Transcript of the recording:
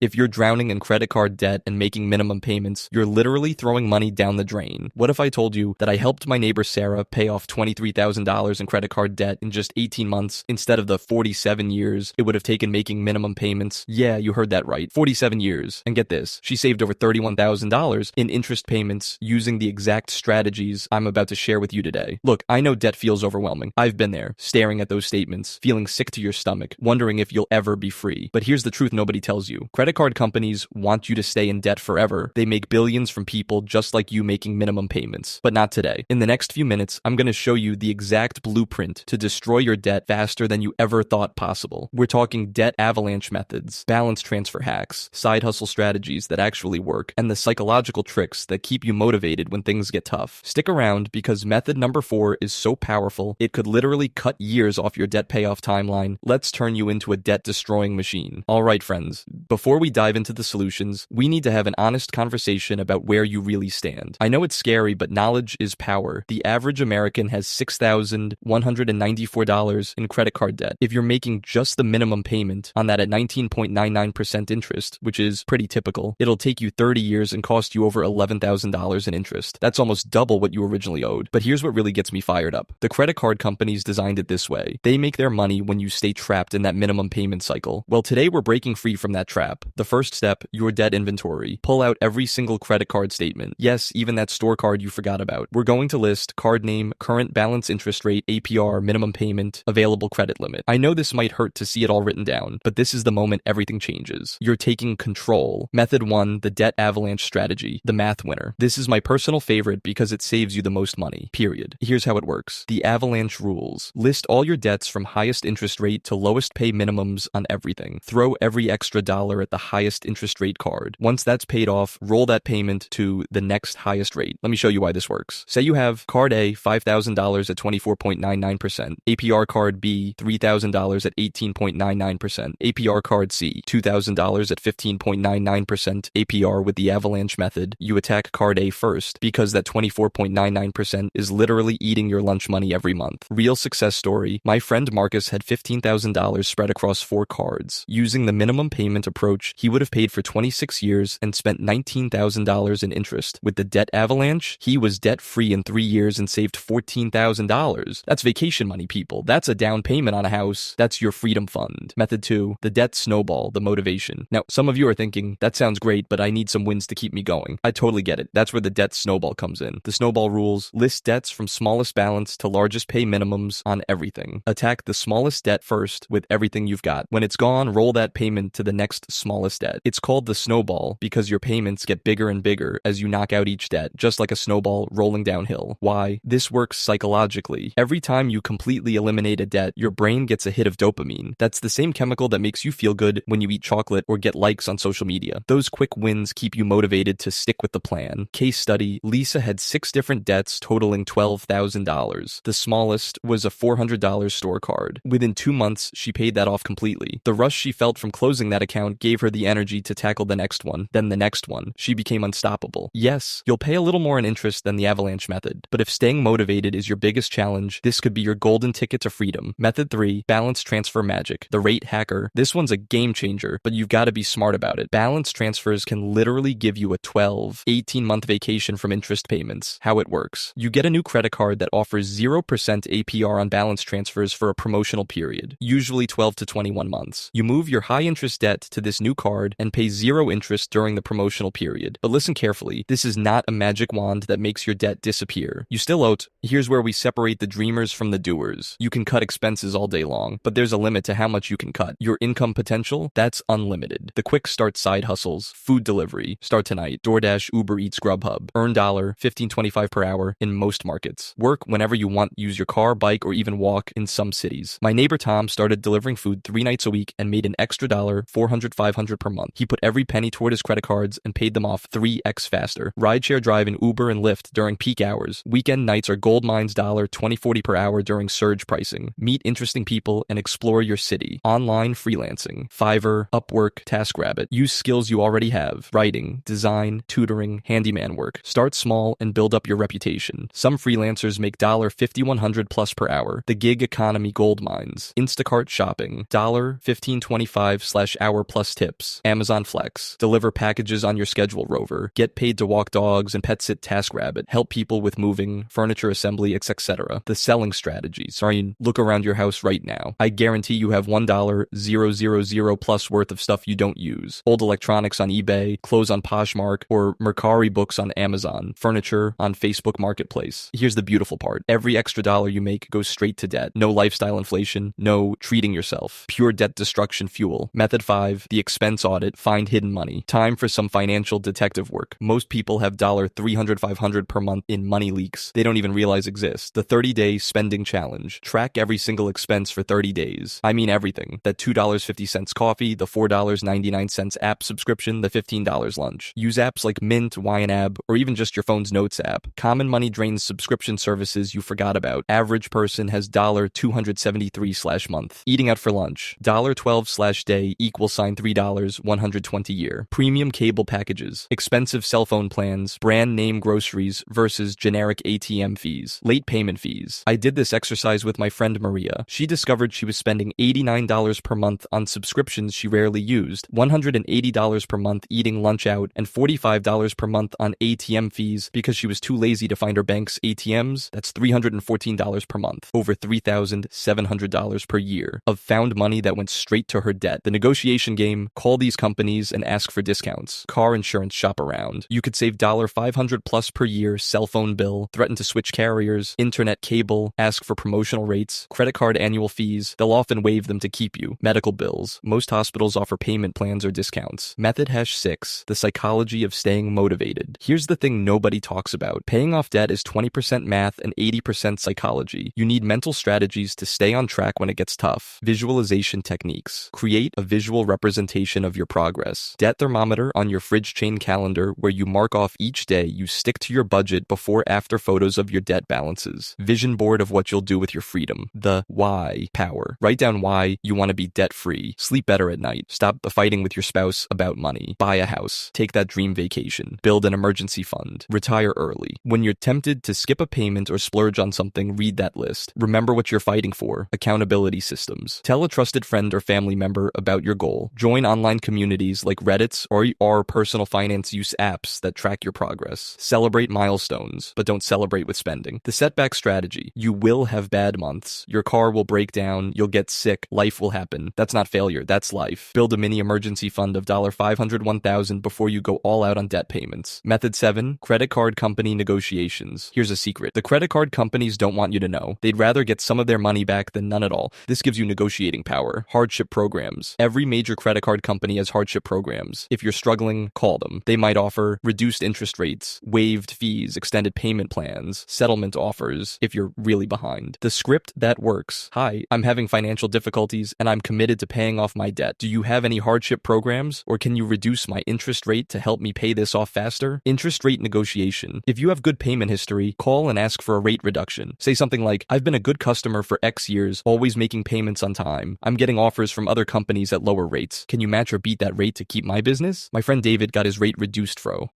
If you're drowning in credit card debt and making minimum payments, you're literally throwing money down the drain. What if I told you that I helped my neighbor Sarah pay off $23,000 in credit card debt in just 18 months instead of the 47 years it would have taken making minimum payments? Yeah, you heard that right. 47 years. And get this, she saved over $31,000 in interest payments using the exact strategies I'm about to share with you today. Look, I know debt feels overwhelming. I've been there, staring at those statements, feeling sick to your stomach, wondering if you'll ever be free. But here's the truth nobody tells you. Credit card companies want you to stay in debt forever. They make billions from people just like you making minimum payments. But not today. In the next few minutes, I'm going to show you the exact blueprint to destroy your debt faster than you ever thought possible. We're talking debt avalanche methods, balance transfer hacks, side hustle strategies that actually work, and the psychological tricks that keep you motivated when things get tough. Stick around because method number 4 is so powerful, it could literally cut years off your debt payoff timeline. Let's turn you into a debt-destroying machine. All right, friends, before we dive into the solutions, we need to have an honest conversation about where you really stand. I know it's scary, but knowledge is power. The average American has $6,194 in credit card debt. If you're making just the minimum payment on that at 19.99% interest, which is pretty typical, it'll take you 30 years and cost you over $11,000 in interest. That's almost double what you originally owed. But here's what really gets me fired up. The credit card companies designed it this way. They make their money when you stay trapped in that minimum payment cycle. Well, today we're breaking free from that trap. The first step, your debt inventory. Pull out every single credit card statement. Yes, even that store card you forgot about. We're going to list card name, current balance interest rate, APR, minimum payment, available credit limit. I know this might hurt to see it all written down, but this is the moment everything changes. You're taking control. Method 1, the debt avalanche strategy, the math winner. This is my personal favorite because it saves you the most money, period. Here's how it works. The avalanche rules. List all your debts from highest interest rate to lowest pay minimums on everything. Throw every extra dollar at the highest interest rate card. Once that's paid off, roll that payment to the next highest rate. Let me show you why this works. Say you have card A, $5,000 at 24.99%, APR card B, $3,000 at 18.99%, APR card C, $2,000 at 15.99% APR. With the avalanche method, you attack card A first because that 24.99% is literally eating your lunch money every month. Real success story. My friend Marcus had $15,000 spread across 4 cards. Using the minimum payment approach, he would have paid for 26 years and spent $19,000 in interest. With the debt avalanche, he was debt-free in 3 years and saved $14,000. That's vacation money, people. That's a down payment on a house. That's your freedom fund. Method 2, the debt snowball, the motivation. Now, some of you are thinking, that sounds great, but I need some wins to keep me going. I totally get it. That's where the debt snowball comes in. The snowball rules: list debts from smallest balance to largest pay minimums on everything. Attack the smallest debt first with everything you've got. When it's gone, roll that payment to the next smallest debt. It's called the snowball because your payments get bigger and bigger as you knock out each debt, just like a snowball rolling downhill. Why? This works psychologically. Every time you completely eliminate a debt, your brain gets a hit of dopamine. That's the same chemical that makes you feel good when you eat chocolate or get likes on social media. Those quick wins keep you motivated to stick with the plan. Case study: Lisa had 6 different debts totaling $12,000. The smallest was a $400 store card. Within 2 months, she paid that off completely. The rush she felt from closing that account gave her the energy to tackle the next one, then the next one. She became unstoppable. Yes, you'll pay a little more in interest than the avalanche method, but if staying motivated is your biggest challenge, this could be your golden ticket to freedom. Method 3, balance transfer magic, the rate hacker. This one's a game changer, but you've got to be smart about it. Balance transfers can literally give you a 18-month vacation from interest payments. How it works: you get a new credit card that offers 0% APR on balance transfers for a promotional period, usually 12 to 21 months. You move your high interest debt to this new card and pay 0 interest during the promotional period. But listen carefully, this is not a magic wand that makes your debt disappear. You still owe. Here's where we separate the dreamers from the doers. You can cut expenses all day long, but there's a limit to how much you can cut. Your income potential, that's unlimited. The quick start side hustles: food delivery, start tonight, DoorDash, Uber Eats, Grubhub. Earn $15.25 per hour in most markets. Work whenever you want, use your car, bike, or even walk in some cities. My neighbor Tom started delivering food 3 nights a week and made an extra $400-500 per month. He put every penny toward his credit cards and paid them off 3x faster. Rideshare drive in Uber and Lyft during peak hours. Weekend nights are gold mines $20-40 per hour during surge pricing. Meet interesting people and explore your city. Online freelancing. Fiverr, Upwork, TaskRabbit. Use skills you already have. Writing, design, tutoring, handyman work. Start small and build up your reputation. Some freelancers make $5100 plus per hour. The gig economy gold mines. Instacart shopping. $15.25/hour plus tip. trips. Amazon Flex. Deliver packages on your schedule, Rover. Get paid to walk dogs and pet sit TaskRabbit. Help people with moving, furniture assembly, etc. The selling strategies. Look around your house right now. I guarantee you have $1,000 plus worth of stuff you don't use. Old electronics on eBay, clothes on Poshmark, or Mercari books on Amazon, furniture on Facebook Marketplace. Here's the beautiful part. Every extra dollar you make goes straight to debt. No lifestyle inflation, no treating yourself. Pure debt destruction fuel. Method 5, the expense audit, find hidden money. Time for some financial detective work. Most people have $300-500 per month in money leaks they don't even realize exist. The 30-day spending challenge. Track every single expense for 30 days. I mean everything. That $2.50 coffee, the $4.99 app subscription, the $15 lunch. Use apps like Mint, YNAB, or even just your phone's notes app. Common money drains subscription services you forgot about. Average person has $273/month. Eating out for lunch. $12/day equals $3 120 year. Premium cable packages. Expensive cell phone plans. Brand name groceries versus generic ATM fees. Late payment fees. I did this exercise with my friend Maria. She discovered she was spending $89 per month on subscriptions she rarely used, $180 per month eating lunch out, and $45 per month on ATM fees because she was too lazy to find her bank's ATMs. That's $314 per month. Over $3,700 per year of found money that went straight to her debt. The negotiation game, call these companies and ask for discounts. Car insurance, shop around. You could save $500 plus per year cell phone bill, threaten to switch carriers, internet cable, ask for promotional rates, credit card annual fees. They'll often waive them to keep you. Medical bills. Most hospitals offer payment plans or discounts. Method #6, the psychology of staying motivated. Here's the thing nobody talks about. Paying off debt is 20% math and 80% psychology. You need mental strategies to stay on track when it gets tough. Visualization techniques. Create a visual representation of your progress. Debt thermometer on your fridge chain calendar where you mark off each day you stick to your budget before-after photos of your debt balances. Vision board of what you'll do with your freedom. The why power. Write down why you want to be debt-free. Sleep better at night. Stop the fighting with your spouse about money. Buy a house. Take that dream vacation. Build an emergency fund. Retire early. When you're tempted to skip a payment or splurge on something, read that list. Remember what you're fighting for. Accountability systems. Tell a trusted friend or family member about your goal. Join online communities like Reddit's or personal finance use apps that track your progress. Celebrate milestones, but don't celebrate with spending. The setback strategy. You will have bad months. Your car will break down. You'll get sick. Life will happen. That's not failure. That's life. Build a mini emergency fund of $500-1,000 before you go all out on debt payments. Method 7, credit card company negotiations. Here's a secret. The credit card companies don't want you to know. They'd rather get some of their money back than none at all. This gives you negotiating power. Hardship programs. Every major credit card company has hardship programs. If you're struggling, call them. They might offer reduced interest rates, waived fees, extended payment plans, settlement offers if you're really behind. The script that works. Hi, I'm having financial difficulties and I'm committed to paying off my debt. Do you have any hardship programs, or can you reduce my interest rate to help me pay this off faster? Interest rate negotiation. If you have good payment history, call and ask for a rate reduction. Say something like, I've been a good customer for X years, always making payments on time. I'm getting offers from other companies at lower rates. Can you match or beat that rate to keep my business? My friend David got his rate reduced, fro.